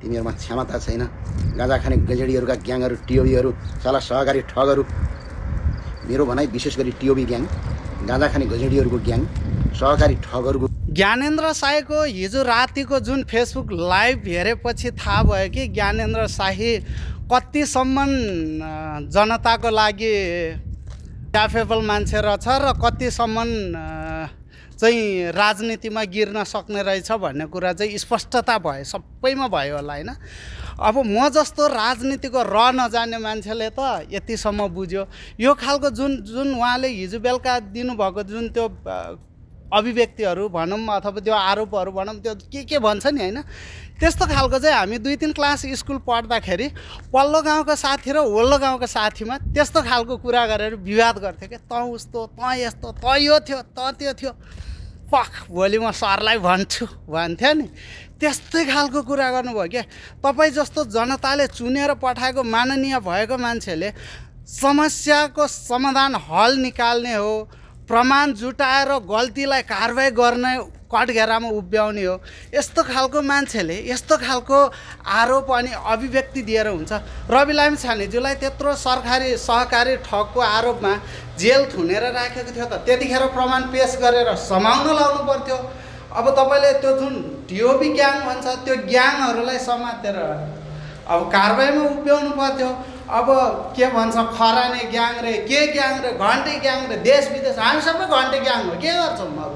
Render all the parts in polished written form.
तिमीहरूमा क्षमता छैन। गाँजा खाने गजेडीहरूका ग्याङहरू, टिओबीहरू, साला सहकारी ठगहरू। मेरो भनाइ विशेष गरी टिओबी ग्याङ, गाँजा खाने गजेडीहरूको ग्याङ, सहकारी ठगहरूको। ज्ञानेन्द्र साईको हिजो रातिको जुन फेसबुक लाइभ हेरेपछि थाहा भयो कि ज्ञानेन्द्र साई कतिसम्म जनताको लागि क्यापेबल मान्छे रहेछ र कतिसम्म चाहिँ राजनीतिमा गिर्न सक्ने रहेछ भन्ने कुरा चाहिँ स्पष्टता भयो, सबैमा भयो होला होइन। अब म जस्तो राजनीतिको नजान्ने मान्छेले त यतिसम्म बुझ्यो। यो खालको जुन उहाँले हिजो बेलुका दिनुभएको जुन त्यो अभिव्यक्तिहरू भनौँ अथवा त्यो आरोपहरू भनौँ, त्यो के भन्छ नि होइन, त्यस्तो खालको चाहिँ हामी 2-3 क्लास स्कुल पढ्दाखेरि पल्लो गाउँको साथी र वल्लो गाउँको साथीमा त्यस्तो खालको कुरा गरेर विवाद गर्थ्यो क्या। तँ उस्तो, तँ यस्तो, तँ यो थियो, तँ त्यो थियो, पख भोलि म सरलाई भन्थ्यो नि। त्यस्तै खालको कुरा गर्नुभयो क्या। तपाईँ जस्तो जनताले चुनेर पठाएको माननीय भएको मान्छेले समस्याको समाधान हल निकाल्ने हो, प्रमाण जुटाएर गल्तीलाई कारबाही गर्ने, कठघेरामा उभ्याउने हो। यस्तो खालको मान्छेले यस्तो खालको आरोप अनि अभिव्यक्ति दिएर हुन्छ। रवि लामिछानेज्यूलाई त्यत्रो सरकारी सहकारी ठगको आरोपमा जेल थुनेर राखेको थियो त, त्यतिखेर प्रमाण पेश गरेर समाउन लाउनु पर्थ्यो। अब तपाईँले त्यो जुन टिओबी ग्याङ भन्छ त्यो ग्याङहरूलाई समातेर अब कारबाहीमा उभ्याउनु पर्थ्यो। अब के भन्छ खराने ग्याङ रे, के ग्याङ रे, घन्टे ग्याङ रे, देश विदेश हामी सबै घन्टे ग्याङ हो, के गर्छौँ अब।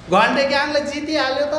घन्टे ग्याङले जितिहाल्यो त।